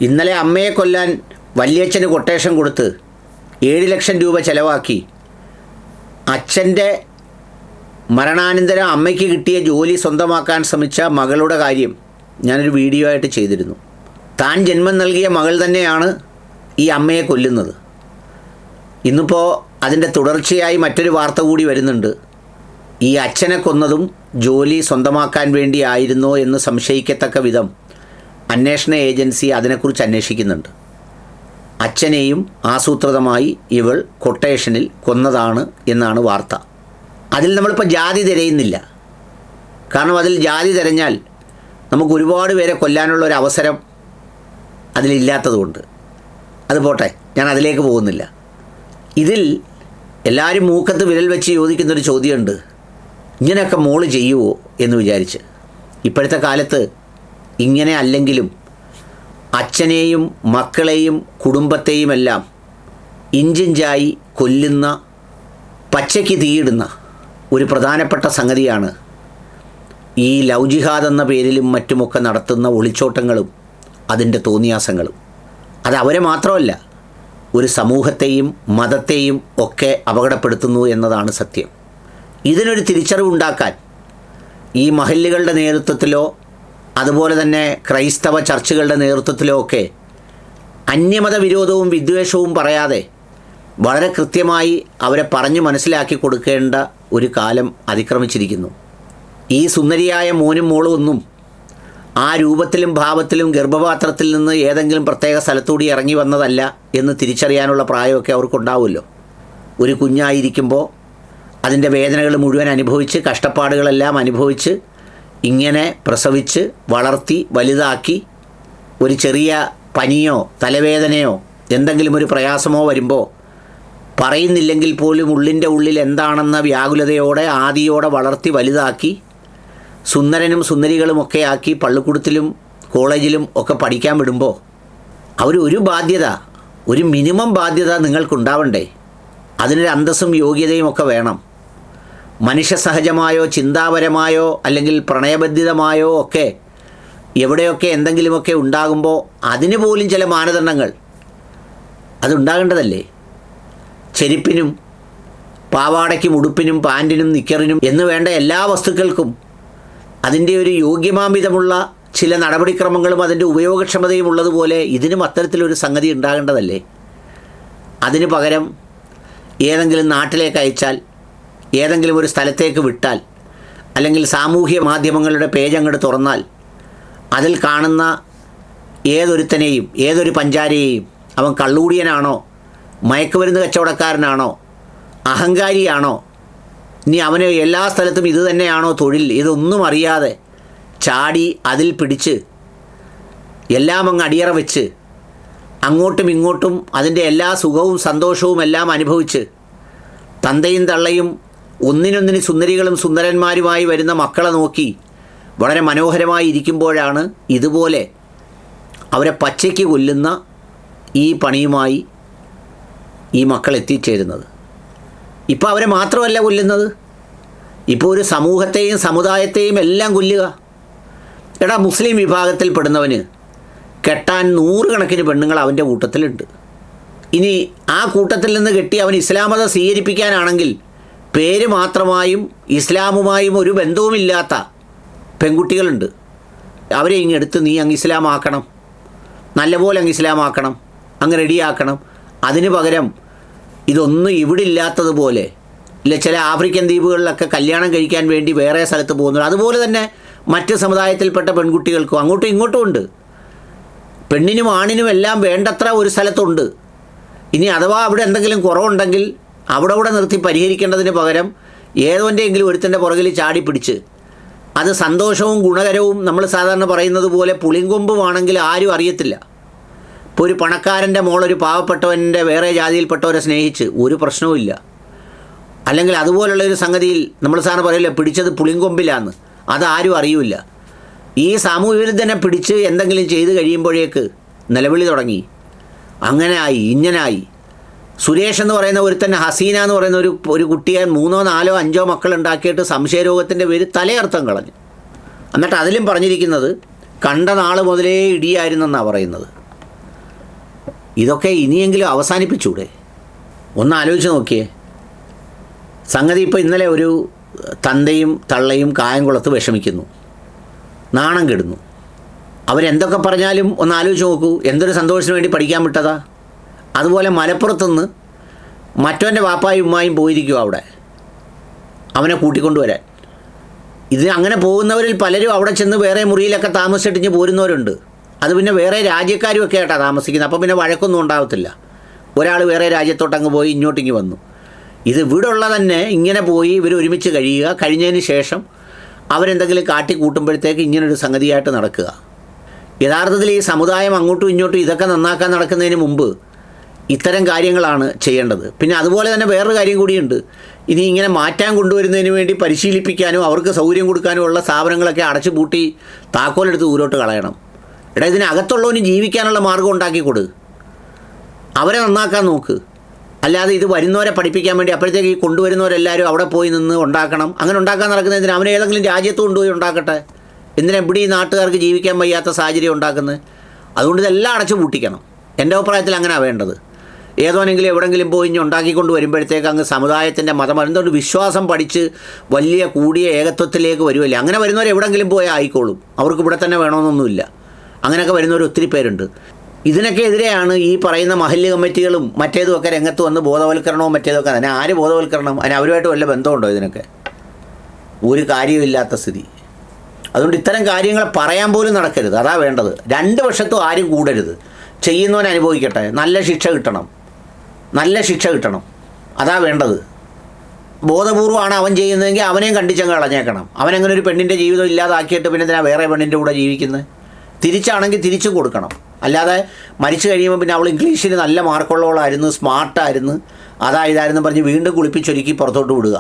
ഇന്നലെ അമ്മയെ കൊല്ലാൻ വല്യച്ഛന് കൊട്ടേഷൻ കൊടുത്ത് 7 ലക്ഷം രൂപ ചിലവാക്കി അച്ഛൻ്റെ മരണാനന്തരം അമ്മയ്ക്ക് കിട്ടിയ ജോലി സ്വന്തമാക്കാൻ ശ്രമിച്ച മകളുടെ കാര്യം ഞാനൊരു വീഡിയോ ആയിട്ട് ചെയ്തിരുന്നു. താൻ ജന്മം നൽകിയ മകൾ തന്നെയാണ് ഈ അമ്മയെ കൊല്ലുന്നത്. ഇന്നിപ്പോൾ അതിൻ്റെ തുടർച്ചയായി മറ്റൊരു വാർത്ത കൂടി വരുന്നുണ്ട്. ഈ അച്ഛനെ കൊന്നതും ജോലി സ്വന്തമാക്കാൻ വേണ്ടി ആയിരുന്നോ എന്ന് സംശയിക്കത്തക്ക വിധം അന്വേഷണ ഏജൻസി അതിനെക്കുറിച്ച് അന്വേഷിക്കുന്നുണ്ട്. അച്ഛനെയും ആസൂത്രിതമായി ഇവൾ കൊട്ടേഷനിൽ കൊന്നതാണ് എന്നാണ് വാർത്ത. അതിൽ നമ്മളിപ്പോൾ ജാതി തിരയുന്നില്ല. കാരണം അതിൽ ജാതി തിരഞ്ഞാൽ നമുക്ക് ഒരുപാട് പേരെ കൊല്ലാനുള്ള ഒരു അവസരം അതിലില്ലാത്തതുകൊണ്ട് അത് പോട്ടെ, ഞാൻ അതിലേക്ക് പോകുന്നില്ല. ഇതിൽ എല്ലാവരും മൂക്കത്ത് വിരൽ വെച്ച് ചോദിക്കുന്നൊരു ചോദ്യമുണ്ട്, ഇങ്ങനെയൊക്കെ മോള് ചെയ്യുമോ എന്ന് വിചാരിച്ച്. ഇപ്പോഴത്തെ കാലത്ത് ഇങ്ങനെ അല്ലെങ്കിലും അച്ഛനെയും മക്കളെയും കുടുംബത്തെയുമെല്ലാം ഇഞ്ചിഞ്ചായി കൊല്ലുന്ന, പച്ചയ്ക്ക് തീയിടുന്ന ഒരു പ്രധാനപ്പെട്ട സംഗതിയാണ് ഈ ലവ് ജിഹാദ് എന്ന പേരിലും മറ്റുമൊക്കെ നടത്തുന്ന ഒളിച്ചോട്ടങ്ങളും അതിൻ്റെ തോന്നിയാസങ്ങളും. അത് അവരെ മാത്രമല്ല, ഒരു സമൂഹത്തെയും മതത്തെയും ഒക്കെ അപകടപ്പെടുത്തുന്നു എന്നതാണ് സത്യം. ഇതിനൊരു തിരിച്ചറിവുണ്ടാക്കാൻ ഈ മഹല്ലുകളുടെ നേതൃത്വത്തിലോ അതുപോലെ തന്നെ ക്രൈസ്തവ ചർച്ചുകളുടെ നേതൃത്വത്തിലോ ഒക്കെ അന്യമത വിരോധവും വിദ്വേഷവും പറയാതെ വളരെ കൃത്യമായി അവരെ പറഞ്ഞ് മനസ്സിലാക്കി കൊടുക്കേണ്ട ഒരു കാലം അതിക്രമിച്ചിരിക്കുന്നു. ഈ സുന്ദരിയായ മോനും മോളും ഒന്നും ആ രൂപത്തിലും ഭാവത്തിലും ഗർഭപാത്രത്തിൽ നിന്ന് ഏതെങ്കിലും പ്രത്യേക സ്ഥലത്തൂടി ഇറങ്ങി വന്നതല്ല എന്ന് തിരിച്ചറിയാനുള്ള പ്രായമൊക്കെ അവർക്കുണ്ടാവുമല്ലോ. ഒരു കുഞ്ഞായിരിക്കുമ്പോൾ അതിൻ്റെ വേദനകൾ മുഴുവൻ അനുഭവിച്ച്, കഷ്ടപ്പാടുകളെല്ലാം അനുഭവിച്ച്, ഇങ്ങനെ പ്രസവിച്ച് വളർത്തി വലുതാക്കി ഒരു ചെറിയ പനിയോ തലവേദനയോ എന്തെങ്കിലും ഒരു പ്രയാസമോ വരുമ്പോൾ പറയുന്നില്ലെങ്കിൽ പോലും ഉള്ളിൻ്റെ ഉള്ളിൽ എന്താണെന്ന വ്യാകുലതയോടെ ആദിയോടെ വളർത്തി വലുതാക്കി സുന്ദരനും സുന്ദരികളുമൊക്കെ ആക്കി പള്ളിക്കൂടത്തിലും കോളേജിലും ഒക്കെ പഠിക്കാൻ വിടുമ്പോൾ ഒരു ബാധ്യത, ഒരു മിനിമം ബാധ്യത നിങ്ങൾക്കുണ്ടാവണ്ടേ? അതിനൊരു അന്തസ്സും യോഗ്യതയും ഒക്കെ വേണം. മനുഷ്യസഹജമായോ ചിന്താപരമായോ അല്ലെങ്കിൽ പ്രണയബന്ധിതമായോ ഒക്കെ എവിടെയൊക്കെ എന്തെങ്കിലുമൊക്കെ ഉണ്ടാകുമ്പോൾ അതിന് പോലും ചില മാനദണ്ഡങ്ങൾ അതുണ്ടാകേണ്ടതല്ലേ? ചെരുപ്പിനും പാവാടയ്ക്കും ഉടുപ്പിനും പാൻറ്റിനും നിക്കറിനും എന്ന് വേണ്ട എല്ലാ വസ്തുക്കൾക്കും അതിൻ്റെ ഒരു യോഗ്യമാംവിധമുള്ള ചില നടപടിക്രമങ്ങളും അതിൻ്റെ ഉപയോഗക്ഷമതയും ഉള്ളതുപോലെ ഇതിനും അത്തരത്തിലൊരു സംഗതി ഉണ്ടാകേണ്ടതല്ലേ? അതിന് പകരം ഏതെങ്കിലും നാട്ടിലേക്ക് അയച്ചാൽ, ഏതെങ്കിലും ഒരു സ്ഥലത്തേക്ക് വിട്ടാൽ, അല്ലെങ്കിൽ സാമൂഹ്യ മാധ്യമങ്ങളുടെ പേജ് അങ്ങോട്ട് തുറന്നാൽ അതിൽ കാണുന്ന ഏതൊരുത്തനെയും ഏതൊരു പഞ്ചാരിയെയും അവൻ കള്ളൂടിയനാണോ, മയക്കുമരുന്ന് കച്ചവടക്കാരനാണോ, അഹങ്കാരിയാണോ, ഇനി അവന് എല്ലാ സ്ഥലത്തും ഇത് തന്നെയാണോ തൊഴിൽ, ഇതൊന്നും അറിയാതെ ചാടി അതിൽ പിടിച്ച് എല്ലാം അങ്ങ് അടിയറ വെച്ച് അങ്ങോട്ടും ഇങ്ങോട്ടും അതിൻ്റെ എല്ലാ സുഖവും സന്തോഷവും എല്ലാം അനുഭവിച്ച് തന്തയും തള്ളയും ഒന്നിനൊന്നിന് സുന്ദരികളും സുന്ദരന്മാരുമായി വരുന്ന മക്കളെ നോക്കി വളരെ മനോഹരമായി ഇരിക്കുമ്പോഴാണ് ഇതുപോലെ അവരെ പച്ചയ്ക്ക് കൊല്ലുന്ന ഈ പണിയുമായി ഈ മക്കൾ എത്തിച്ചേരുന്നത്. ഇപ്പോൾ അവരെ മാത്രമല്ല കൊല്ലുന്നത്, ഇപ്പോൾ ഒരു സമൂഹത്തെയും സമുദായത്തെയും എല്ലാം കൊല്ലുക. എടാ, മുസ്ലിം വിഭാഗത്തിൽപ്പെടുന്നവന് കെട്ടാൻ 100 കണക്കിന് പെണ്ണുങ്ങൾ അവൻ്റെ കൂട്ടത്തിലുണ്ട്. ഇനി ആ കൂട്ടത്തിൽ നിന്ന് കെട്ടി അവൻ ഇസ്ലാം മതം സ്വീകരിപ്പിക്കാനാണെങ്കിൽ പേര് മാത്രമായും ഇസ്ലാമുമായും ഒരു ബന്ധവുമില്ലാത്ത പെൺകുട്ടികളുണ്ട്. അവരെ ഇങ്ങെടുത്ത് നീ അങ്ങ് ഇസ്ലാമാക്കണം, നല്ലപോലെ അങ്ങ് ഇസ്ലാമാക്കണം, അങ്ങ് റെഡിയാക്കണം. അതിന് പകരം ഇതൊന്നും ഇവിടെ ഇല്ലാത്തതുപോലെ ഇല്ല, ചില ആഫ്രിക്കൻ ദ്വീപുകളിലൊക്കെ കല്യാണം കഴിക്കാൻ വേണ്ടി വേറെ സ്ഥലത്ത് പോകുന്നത്, അതുപോലെ തന്നെ മറ്റ് സമുദായത്തിൽപ്പെട്ട പെൺകുട്ടികൾക്കും അങ്ങോട്ടും ഇങ്ങോട്ടും ഉണ്ട്. പെണ്ണിനും ആണിനും എല്ലാം വേണ്ടത്ര ഒരു സ്ഥലത്തുണ്ട്. ഇനി അഥവാ അവിടെ എന്തെങ്കിലും കുറവുണ്ടെങ്കിൽ അവിടെ നിർത്തി പരിഹരിക്കേണ്ടതിന് പകരം ഏതോൻ്റെയെങ്കിലും ഒരുത്തൻ്റെ പുറകിൽ ചാടി പിടിച്ച് അത് സന്തോഷവും ഗുണകരവും നമ്മൾ സാധാരണ പറയുന്നത് പോലെ പുളിങ്കൊമ്പുമാണെങ്കിൽ ആരും അറിയത്തില്ല. ഇപ്പോൾ ഒരു പണക്കാരൻ്റെ മോളൊരു പാവപ്പെട്ടവൻ്റെ വേറെ ജാതിയിൽപ്പെട്ടവരെ സ്നേഹിച്ച് ഒരു പ്രശ്നവുമില്ല. അല്ലെങ്കിൽ അതുപോലുള്ളൊരു സംഗതിയിൽ നമ്മൾ സാറിന് പറയില്ല പിടിച്ചത് പുളിങ്കൊമ്പിലാന്ന്, അതാരും അറിയില്ല. ഈ സാമൂഹ്യവിരുദ്ധനെ പിടിച്ച് എന്തെങ്കിലും ചെയ്ത് കഴിയുമ്പോഴേക്ക് നിലവിളി തുടങ്ങി, അങ്ങനെയായി ഇങ്ങനായി. സുരേഷ് എന്ന് പറയുന്ന ഒരുത്തന്നെ ഹസീന എന്ന് പറയുന്ന ഒരു കുട്ടിയെ 3, 4, 5 മക്കളുണ്ടാക്കിയിട്ട് സംശയരോഗത്തിൻ്റെ പേര് തലയർത്ഥം കളഞ്ഞു. എന്നിട്ട് അതിലും പറഞ്ഞിരിക്കുന്നത് കണ്ട നാൾ മുതലേ ഇടിയായിരുന്നെന്നാണ് പറയുന്നത്. ഇതൊക്കെ ഇനിയെങ്കിലും അവസാനിപ്പിച്ചൂടെ? ഒന്ന് ആലോചിച്ച് നോക്കിയേ. സംഗതി ഇപ്പോൾ ഇന്നലെ ഒരു തന്തയും തള്ളയും കായംകുളത്ത് വിഷമിക്കുന്നു, നാണം കെടുന്നു. അവരെന്തൊക്കെ പറഞ്ഞാലും ഒന്ന് ആലോചിച്ച് നോക്കൂ, എന്തൊരു സന്തോഷത്തിന് വേണ്ടി പഠിക്കാൻ വിട്ടതാ. അതുപോലെ മലപ്പുറത്തുനിന്ന് മറ്റവൻ്റെ വാപ്പായും ഉമ്മായും പോയിരിക്കും അവിടെ അവനെ കൂട്ടിക്കൊണ്ടുവരാൻ. ഇതിന് അങ്ങനെ പോകുന്നവരിൽ പലരും അവിടെ ചെന്ന് വേറെ മുറിയിലൊക്കെ താമസിച്ചിട്ടിഞ്ഞ് പോരുന്നവരുണ്ട്. അത് പിന്നെ വേറെ രാജ്യക്കാരുമൊക്കെ ആയിട്ടാണ് താമസിക്കുന്നത്. അപ്പം പിന്നെ വഴക്കൊന്നും ഉണ്ടാകത്തില്ല. ഒരാൾ വേറെ രാജ്യത്തോട്ടങ്ങ് പോയി ഇങ്ങോട്ടിങ്ങ് വന്നു. ഇത് ഇവിടെ ഉള്ള തന്നെ ഇങ്ങനെ പോയി ഇവർ ഒരുമിച്ച് കഴിയുക, കഴിഞ്ഞതിന് ശേഷം അവരെന്തെങ്കിലും കാട്ടിക്കൂട്ടുമ്പോഴത്തേക്ക് ഇങ്ങനൊരു സംഗതിയായിട്ട് നടക്കുക. യഥാർത്ഥത്തിൽ ഈ സമുദായം അങ്ങോട്ടും ഇങ്ങോട്ടും ഇതൊക്കെ നന്നാക്കാൻ നടക്കുന്നതിന് മുമ്പ് ഇത്തരം കാര്യങ്ങളാണ് ചെയ്യേണ്ടത്. പിന്നെ അതുപോലെ തന്നെ വേറൊരു കാര്യം കൂടിയുണ്ട്. ഇനി ഇങ്ങനെ മാറ്റാൻ കൊണ്ടുവരുന്നതിന് വേണ്ടി പരിശീലിപ്പിക്കാനും അവർക്ക് സൗകര്യം കൊടുക്കാനും ഉള്ള സ്ഥാപനങ്ങളൊക്കെ അടച്ചു പൂട്ടി താക്കോലെടുത്ത് ദൂരോട്ട് കളയണം. എടാ, ഇതിനകത്തുള്ളവന് ജീവിക്കാനുള്ള മാർഗ്ഗം ഉണ്ടാക്കി കൊടു, അവരെ നന്നാക്കാൻ നോക്ക്. അല്ലാതെ ഇത് വരുന്നവരെ പഠിപ്പിക്കാൻ വേണ്ടി അപ്പോഴത്തേക്ക് ഈ കൊണ്ടുവരുന്നവരെല്ലാവരും അവിടെ പോയി നിന്ന് ഉണ്ടാക്കണം. അങ്ങനെ ഉണ്ടാക്കാൻ നടക്കുന്നതിന് അവനെ ഏതെങ്കിലും രാജ്യത്ത് കൊണ്ടുപോയി ഉണ്ടാക്കട്ടെ. എന്തിനാ ഇവിടെ ഈ നാട്ടുകാർക്ക് ജീവിക്കാൻ വയ്യാത്ത സാഹചര്യം ഉണ്ടാക്കുന്നത്? അതുകൊണ്ട് ഇതെല്ലാം അടച്ചു പൂട്ടിക്കണം. എൻ്റെ അഭിപ്രായത്തിൽ അങ്ങനെയാണ് വേണ്ടത്. ഏതോനെങ്കിലും എവിടെയെങ്കിലും പോയി ഇനി ഉണ്ടാക്കിക്കൊണ്ട് വരുമ്പോഴത്തേക്ക് അങ്ങ് സമുദായത്തിൻ്റെ മതം എന്തുകൊണ്ട് വിശ്വാസം പഠിച്ച് വലിയ കൂടിയ ഏകത്വത്തിലേക്ക് വരുമല്ലേ. അങ്ങനെ വരുന്നവർ എവിടെയെങ്കിലും പോയി ആയിക്കോളും, അവർക്ക് ഇവിടെ തന്നെ വേണമെന്നൊന്നുമില്ല. അങ്ങനെയൊക്കെ വരുന്നവർ ഒത്തിരി പേരുണ്ട്. ഇതിനൊക്കെ എതിരെയാണ് ഈ പറയുന്ന മഹല്ല് കമ്മിറ്റികളും മറ്റേതുമൊക്കെ രംഗത്ത് വന്ന് ബോധവൽക്കരണവും മറ്റേതൊക്കെ. അതിനെ ആര് ബോധവൽക്കരണം? അതിന് അവരുമായിട്ട് വല്ല ബന്ധമുണ്ടോ? ഇതിനൊക്കെ ഒരു കാര്യമില്ലാത്ത സ്ഥിതി. അതുകൊണ്ട് ഇത്തരം കാര്യങ്ങൾ പറയാൻ പോലും നടക്കരുത്. അതാ വേണ്ടത്. രണ്ട് പക്ഷത്തും ആരും കൂടരുത്. ചെയ്യുന്നവൻ അനുഭവിക്കട്ടെ, നല്ല ശിക്ഷ കിട്ടണം, നല്ല ശിക്ഷ കിട്ടണം. അതാ വേണ്ടത്. ബോധപൂർവമാണ് അവൻ ചെയ്യുന്നതെങ്കിൽ അവനെയും കണ്ടിച്ചങ്ങ് കളഞ്ഞേക്കണം. അവനങ്ങനെ ഒരു പെണ്ണിൻ്റെ ജീവിതം ഇല്ലാതാക്കിയിട്ട് പിന്നെ എന്തിനാ വേറെ പെണ്ണിൻ്റെ കൂടെ ജീവിക്കുന്നത്? തിരിച്ചാണെങ്കിൽ തിരിച്ചും കൊടുക്കണം. അല്ലാതെ മരിച്ചു കഴിയുമ്പോൾ പിന്നെ അവൾ ഇംഗ്ലീഷിൽ നല്ല മാർക്കുള്ളവളായിരുന്നു, സ്മാർട്ടായിരുന്നു, അതാ ഇതായിരുന്നു പറഞ്ഞ് വീണ്ടും കുളിപ്പിച്ചൊരുക്കി പുറത്തോട്ട് വിടുക.